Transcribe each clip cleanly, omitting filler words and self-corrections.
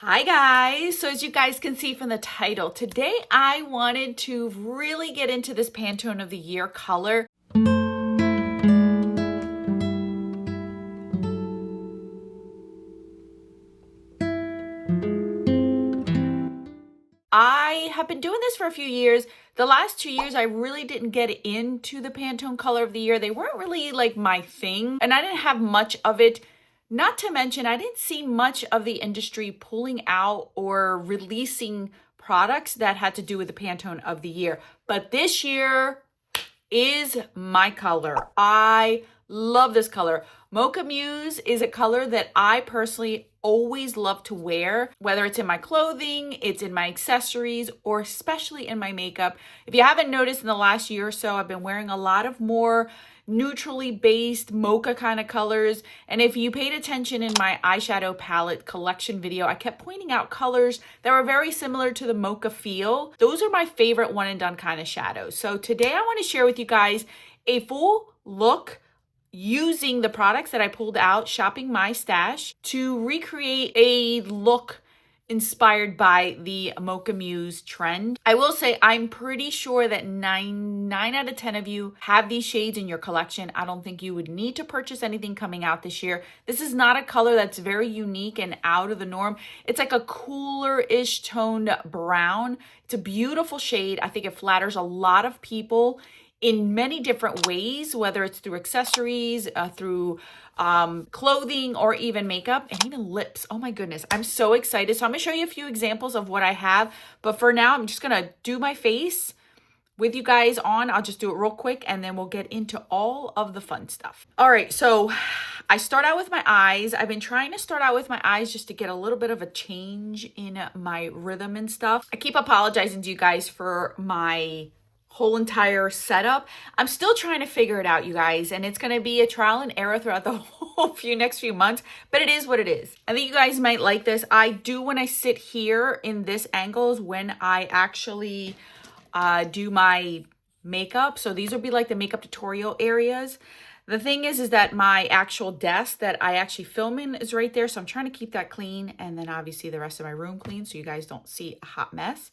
Hi guys, so as you guys can see from the title, today I wanted to really get into this Pantone of the Year color. I have been doing this for a few years. The last 2 years, I really didn't get into the Pantone color of the year. They weren't really like my thing, and I didn't have much of it. Not to mention, I didn't see much of the industry pulling out or releasing products that had to do with the Pantone of the year. But this year is my color. I love this color. Mocha Mousse is a color that I personally always love to wear, whether it's in my clothing, it's in my accessories, or especially in my makeup. If you haven't noticed in the last year or so, I've been wearing a lot of more neutrally based mocha kind of colors. And if you paid attention in my eyeshadow palette collection video, I kept pointing out colors that were very similar to the mocha feel. Those are my favorite one and done kind of shadows. So today I want to share with you guys a full look using the products that I pulled out shopping my stash to recreate a look inspired by the Mocha Mousse trend. I will say I'm pretty sure that 9 out of 10 of you have these shades in your collection. I don't think you would need to purchase anything coming out this year. This is not a color that's very unique and out of the norm. It's like a cooler-ish toned brown. It's a beautiful shade. I think it flatters a lot of people in many different ways, whether it's through accessories, through clothing, or even makeup, and even lips. Oh my goodness, I'm so excited. So I'm gonna show you a few examples of what I have, but for now, I'm just gonna do my face with you guys on. I'll just do it real quick, and then we'll get into all of the fun stuff. All right, so I start out with my eyes. I've been trying to start out with my eyes just to get a little bit of a change in my rhythm and stuff. I keep apologizing to you guys for my whole entire setup. I'm still trying to figure it out, you guys, and it's going to be a trial and error throughout the whole next few months, but it is what it is. I think you guys might like this. I do, when I sit here in this angle, is when I actually do my makeup. So these will be like the makeup tutorial areas. The thing is that my actual desk that I actually film in is right there, so I'm trying to keep that clean, and then obviously the rest of my room clean so you guys don't see a hot mess.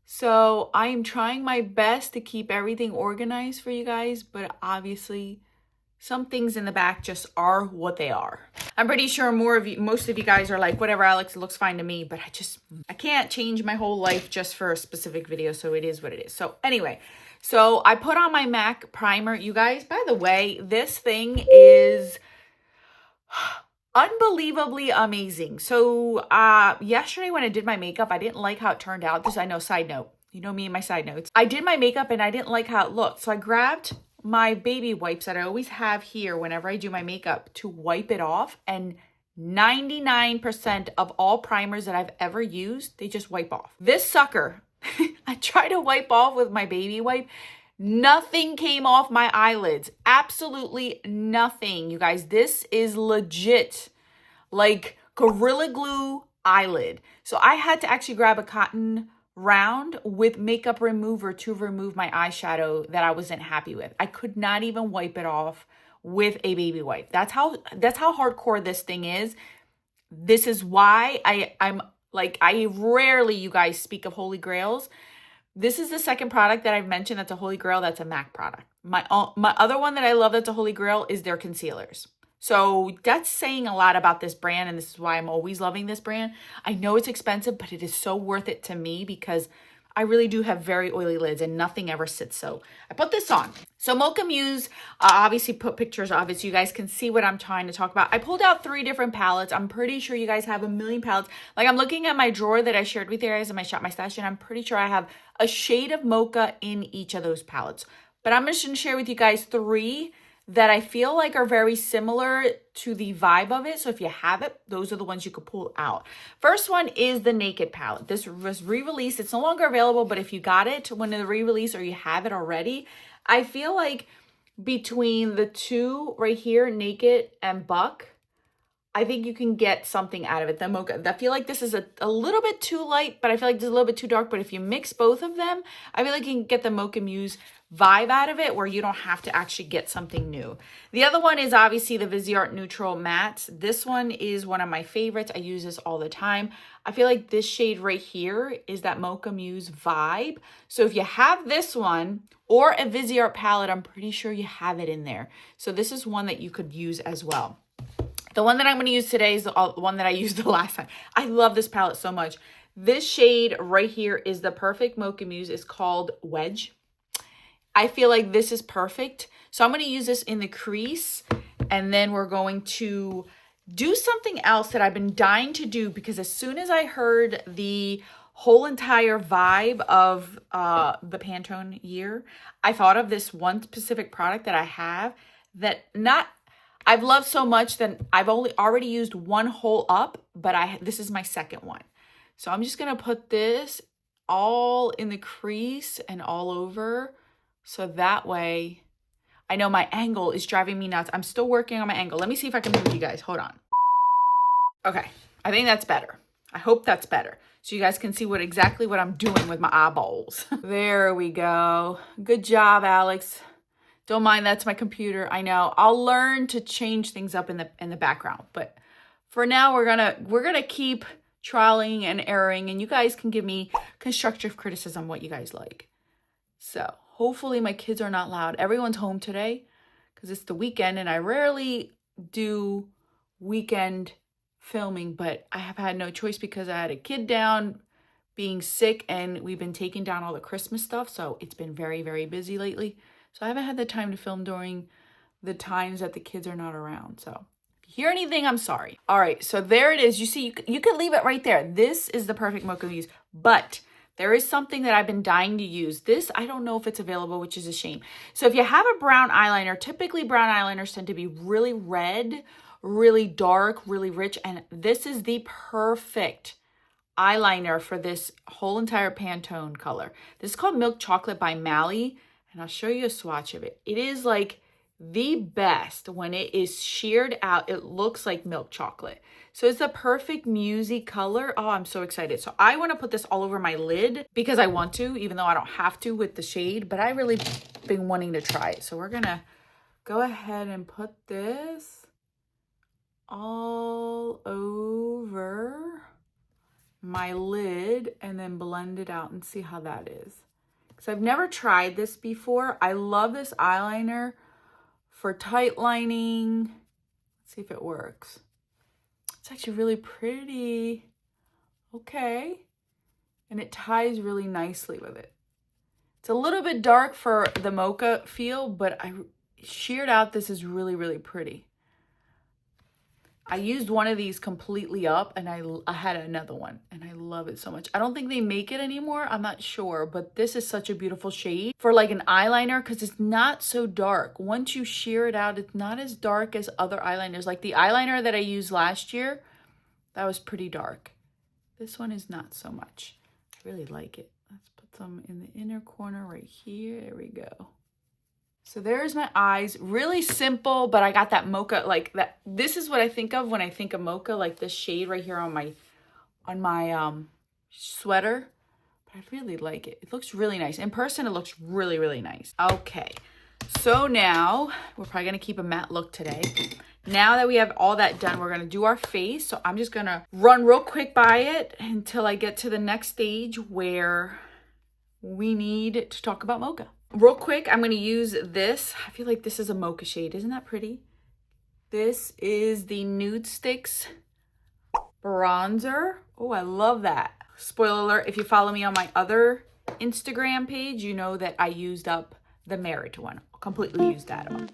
So I am trying my best to keep everything organized for you guys, but obviously some things in the back just are what they are. I'm pretty sure most of you guys are like, whatever, Alex, it looks fine to me, but I can't change my whole life just for a specific video, so it is what it is. So anyway, so I put on my MAC primer. You guys, by the way, this thing is unbelievably amazing. So yesterday when I did my makeup, I didn't like how it turned out. This, I know, side note, you know me and my side notes. I did my makeup and I didn't like how it looked. So I grabbed my baby wipes that I always have here whenever I do my makeup to wipe it off, and 99% of all primers that I've ever used, they just wipe off. This sucker, I try to wipe off with my baby wipe. Nothing came off my eyelids. Absolutely nothing. You guys, this is legit like Gorilla Glue eyelid. So I had to actually grab a cotton round with makeup remover to remove my eyeshadow that I wasn't happy with. I could not even wipe it off with a baby wipe. That's how hardcore this thing is. This is why I'm like, I rarely, you guys, speak of Holy Grails. This is the second product that I've mentioned that's a Holy Grail that's a MAC product. My other one that I love that's a Holy Grail is their concealers. So that's saying a lot about this brand, and this is why I'm always loving this brand. I know it's expensive, but it is so worth it to me because I really do have very oily lids and nothing ever sits. So I put this on. So Mocha Mousse, obviously put pictures of it so you guys can see what I'm trying to talk about. I pulled out 3 different palettes. I'm pretty sure you guys have a million palettes. Like, I'm looking at my drawer that I shared with you guys in my Shop My Stash, and I'm pretty sure I have a shade of mocha in each of those palettes. But I'm just going to share with you guys 3 that I feel like are very similar to the vibe of it. So if you have it, those are the ones you could pull out. First one is the Naked palette. This was re-released. It's no longer available, but if you got it when the re-release or you have it already, I feel like between the two right here, Naked and Buck, I think you can get something out of it. The mocha, I feel like this is a little bit too light, but I feel like this is a little bit too dark. But if you mix both of them, I feel like you can get the Mocha Mousse vibe out of it where you don't have to actually get something new. The other one is obviously the Viseart Neutral Mattes. This one is one of my favorites. I use this all the time. I feel like this shade right here is that Mocha Mousse vibe. So if you have this one or a Viseart palette, I'm pretty sure you have it in there. So this is one that you could use as well. The one that I'm going to use today is the one that I used the last time. I love this palette so much. This shade right here is the perfect Mocha Mousse. It's called Wedge. I feel like this is perfect. So I'm going to use this in the crease, and then we're going to do something else that I've been dying to do, because as soon as I heard the whole entire vibe of the Pantone year, I thought of this one specific product that I have that I've loved so much that I've already used one whole up, but this is my second one. So I'm just going to put this all in the crease and all over. So that way, I know my angle is driving me nuts. I'm still working on my angle. Let me see if I can move you guys. Hold on. Okay, I think that's better. I hope that's better. So you guys can see exactly what I'm doing with my eyeballs. There we go. Good job, Alex. Don't mind, that's my computer. I know. I'll learn to change things up in the background, but for now we're gonna keep trialing and erroring, and you guys can give me constructive criticism what you guys like. So hopefully my kids are not loud. Everyone's home today because it's the weekend, and I rarely do weekend filming, but I have had no choice because I had a kid down being sick, and we've been taking down all the Christmas stuff, so it's been very, very busy lately. So I haven't had the time to film during the times that the kids are not around. So if you hear anything, I'm sorry. All right, so there it is. You see, you could leave it right there. This is the perfect Mocha Mousse, but there is something that I've been dying to use. This, I don't know if it's available, which is a shame. So if you have a brown eyeliner, typically brown eyeliners tend to be really red, really dark, really rich, and this is the perfect eyeliner for this whole entire Pantone color. This is called Milk Chocolate by Mally. And I'll show you a swatch of it. It is like the best when it is sheared out. It looks like milk chocolate. So it's the perfect musey color. Oh, I'm so excited. So I want to put this all over my lid because I want to, even though I don't have to with the shade, but I really been wanting to try it. So we're going to go ahead and put this all over my lid and then blend it out and see how that is. So I've never tried this before. I love this eyeliner for tight lining. Let's see if it works. It's actually really pretty. Okay. And it ties really nicely with it. It's a little bit dark for the mocha feel, but I sheared out. This is really, really pretty. I used one of these completely up, and I had another one, and I love it so much. I don't think they make it anymore. I'm not sure, but this is such a beautiful shade for like an eyeliner because it's not so dark. Once you shear it out, it's not as dark as other eyeliners. Like the eyeliner that I used last year, that was pretty dark. This one is not so much. I really like it. Let's put some in the inner corner right here. There we go. So there's my eyes. Really simple, but I got that mocha, like that. This is what I think of when I think of mocha, like this shade right here on my sweater. But I really like it. It looks really nice. In person, it looks really, really nice. Okay, so now we're probably gonna keep a matte look today. Now that we have all that done, we're gonna do our face. So I'm just gonna run real quick by it until I get to the next stage where we need to talk about mocha. Real quick, I'm going to use this. I feel like this is a mocha shade. Isn't that pretty? This is the Nude Sticks bronzer. Oh, I love that. Spoiler alert, if you follow me on my other Instagram page, you know that I used up the Merit one. Completely used that up.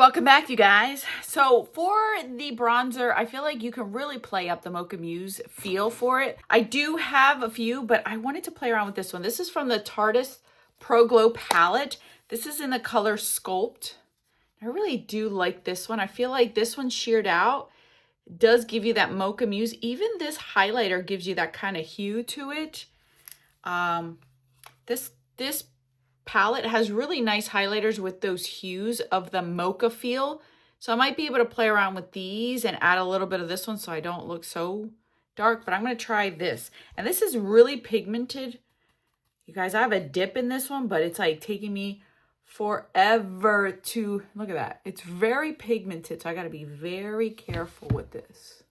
Welcome back, you guys. So for the bronzer, I feel like you can really play up the Mocha Mousse feel for it. I do have a few, but I wanted to play around with this one. This is from the Tarte Pro Glow palette. This is in the color Sculpt. I really do like this one. I feel like this one sheared out does give you that Mocha Mousse. Even this highlighter gives you that kind of hue to it. This palette has really nice highlighters with those hues of the mocha feel. So I might be able to play around with these and add a little bit of this one so I don't look so dark, but I'm going to try this. And this is really pigmented. You guys, I have a dip in this one, but it's like taking me forever to, look at that. It's very pigmented, so I got to be very careful with this.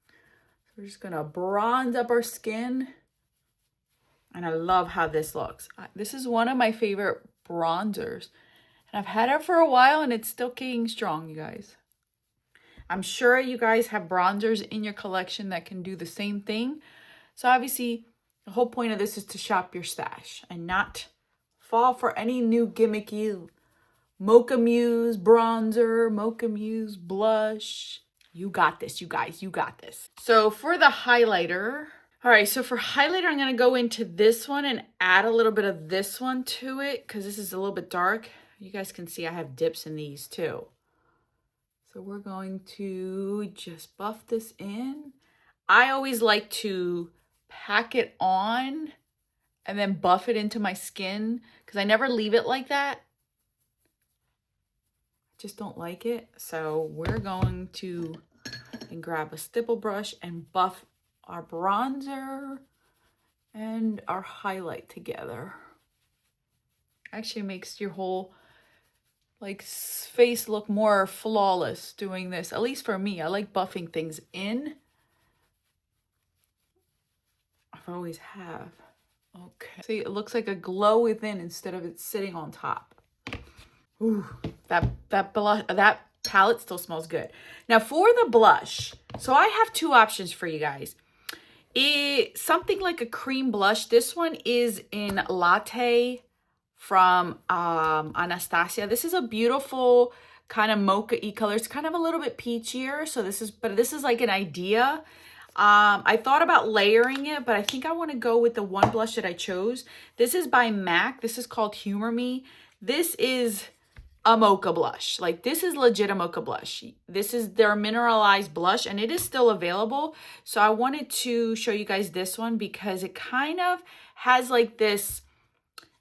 So we're just going to bronze up our skin. And I love how this looks. This is one of my favorite bronzers. And I've had it for a while and it's still getting strong, you guys. I'm sure you guys have bronzers in your collection that can do the same thing. So obviously, the whole point of this is to shop your stash and not fall for any new gimmicky Mocha Mousse bronzer, Mocha Mousse blush. You got this, you guys, you got this. So for the highlighter, all right, so for highlighter, I'm gonna go into this one and add a little bit of this one to it because this is a little bit dark. You guys can see I have dips in these too. So we're going to just buff this in. I always like to pack it on and then buff it into my skin because I never leave it like that. I just don't like it. So we're going to grab a stipple brush and buff our bronzer and our highlight together. Actually makes your whole like face look more flawless doing this. At least for me, I like buffing things in. I've always have. Okay. See, it looks like a glow within instead of it sitting on top. Ooh, that palette still smells good. Now for the blush, so I have two options for you guys. Something like a cream blush. This one is in Latte from Anastasia. This is a beautiful kind of mocha-y color. It's kind of a little bit peachier. So this is like an idea. I thought about layering it, but I think I want to go with the one blush that I chose. This is by MAC. This is called Humor Me. This is a mocha blush. Like this is legit a mocha blush. This is their mineralized blush and it is still available. So I wanted to show you guys this one because it kind of has like this,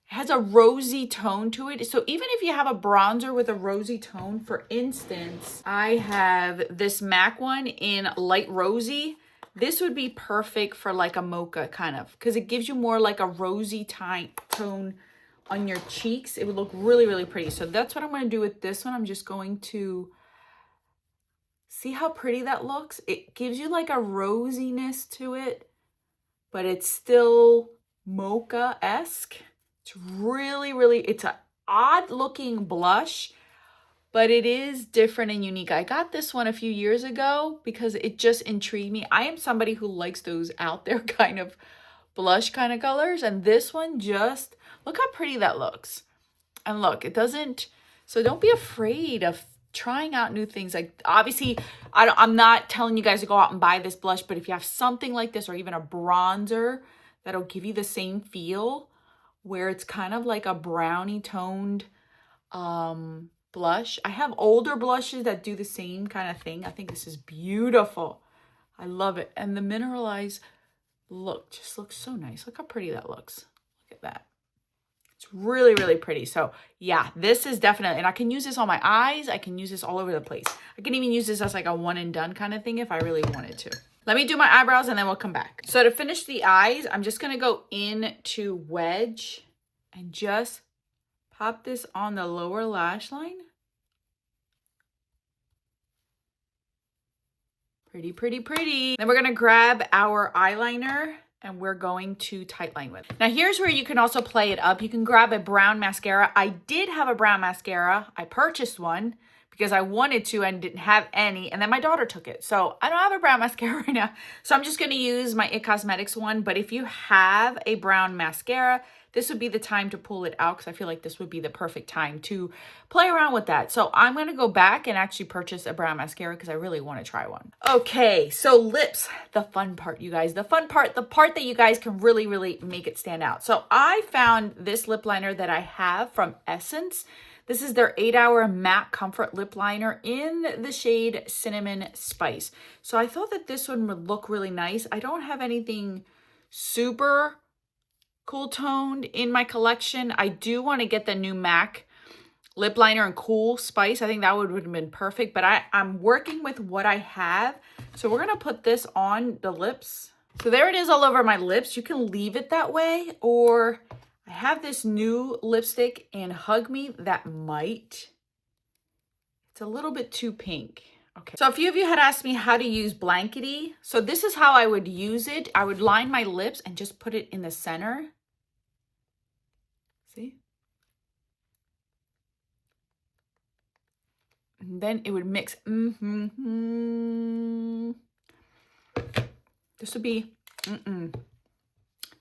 has a rosy tone to it. So even if you have a bronzer with a rosy tone, for instance, I have this MAC one in light rosy. This would be perfect for like a mocha kind of, because it gives you more like a rosy tone on your cheeks. It would look really, really pretty. So that's what I'm going to do with this one. I'm just going to see how pretty that looks. It gives you like a rosiness to it, but it's still mocha-esque. It's really, really, it's an odd looking blush, but it is different and unique. I got this one a few years ago because it just intrigued me. I am somebody who likes those out there kind of blush kind of colors, and this one just, look how pretty that looks. And look, it doesn't, so don't be afraid of trying out new things. Like obviously, I'm not telling you guys to go out and buy this blush, but if you have something like this or even a bronzer that'll give you the same feel where it's kind of like a brownie toned blush. I have older blushes that do the same kind of thing. I think this is beautiful. I love it. And the mineralized look just looks so nice. Look how pretty that looks. Look at that. It's really, really pretty. So yeah, this is definitely, and I can use this on my eyes. I can use this all over the place. I can even use this as like a one and done kind of thing if I really wanted to. Let me do my eyebrows and then we'll come back. So to finish the eyes, I'm just going to go into Wedge and just pop this on the lower lash line. Pretty, pretty, pretty. Then we're going to grab our eyeliner and we're going to tightline with it. Now here's where you can also play it up. You can grab a brown mascara. I did have a brown mascara. I purchased one because I wanted to and didn't have any. And then my daughter took it. So I don't have a brown mascara right now. So I'm just going to use my It Cosmetics one. But if you have a brown mascara, this would be the time to pull it out, because I feel like this would be the perfect time to play around with that. So I'm going to go back and actually purchase a brown mascara because I really want to try one. Okay, so lips, the fun part, you guys. The fun part, the part that you guys can really, really make it stand out. So I found this lip liner that I have from Essence. This is their 8-Hour Matte Comfort Lip Liner in the shade Cinnamon Spice. So I thought that this one would look really nice. I don't have anything super cool toned in my collection. I do want to get the new MAC lip liner in Cool Spice. I think that would have been perfect, but I'm working with what I have. So we're going to put this on the lips. So there it is all over my lips. You can leave it that way, or I have this new lipstick in Hug Me that might, it's a little bit too pink. Okay, so a few of you had asked me how to use Blankety. So this is how I would use it. I would line my lips and just put it in the center. See? And then it would mix. This would be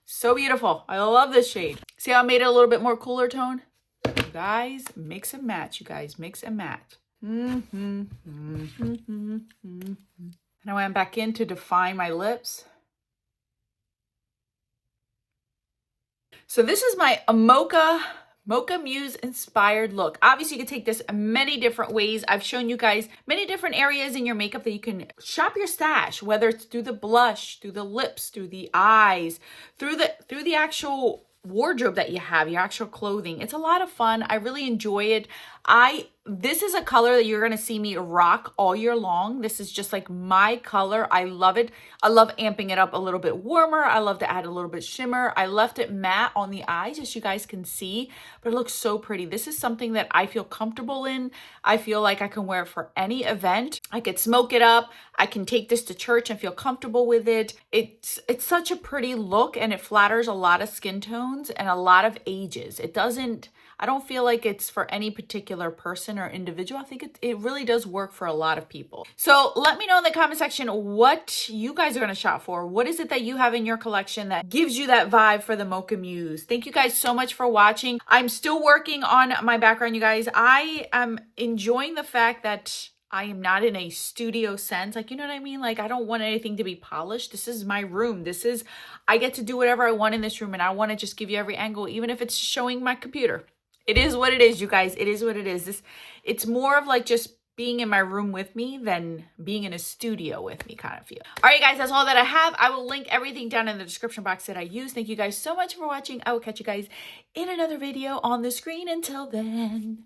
so beautiful. I love this shade. See how I made it a little bit more cooler tone? You guys, mix and match. You guys, mix and match. And I went back in to define my lips. So this is my Mocha Mousse inspired look. Obviously, you can take this many different ways. I've shown you guys many different areas in your makeup that you can shop your stash, whether it's through the blush, through the lips, through the eyes, through the actual wardrobe that you have, your actual clothing. It's a lot of fun. I really enjoy it. This is a color that you're going to see me rock all year long. This is just like my color. I love it. I love amping it up a little bit warmer. I love to add a little bit shimmer. I left it matte on the eyes, as you guys can see, but it looks so pretty. This is something that I feel comfortable in. I feel like I can wear it for any event. I could smoke it up. I can take this to church and feel comfortable with it. It's such a pretty look, and it flatters a lot of skin tones and a lot of ages. I don't feel like it's for any particular person or individual. I think it really does work for a lot of people. So let me know in the comment section what you guys are going to shop for. What is it that you have in your collection that gives you that vibe for the Mocha Mousse? Thank you guys so much for watching. I'm still working on my background, you guys. I am enjoying the fact that I am not in a studio sense. Like, you know what I mean? Like, I don't want anything to be polished. This is my room. I get to do whatever I want in this room, and I want to just give you every angle, even if it's showing my computer. It is what it is, you guys. It is what it is. It's more of like just being in my room with me than being in a studio with me kind of feel. All right, guys, that's all that I have. I will link everything down in the description box that I use. Thank you guys so much for watching. I will catch you guys in another video on the screen. Until then,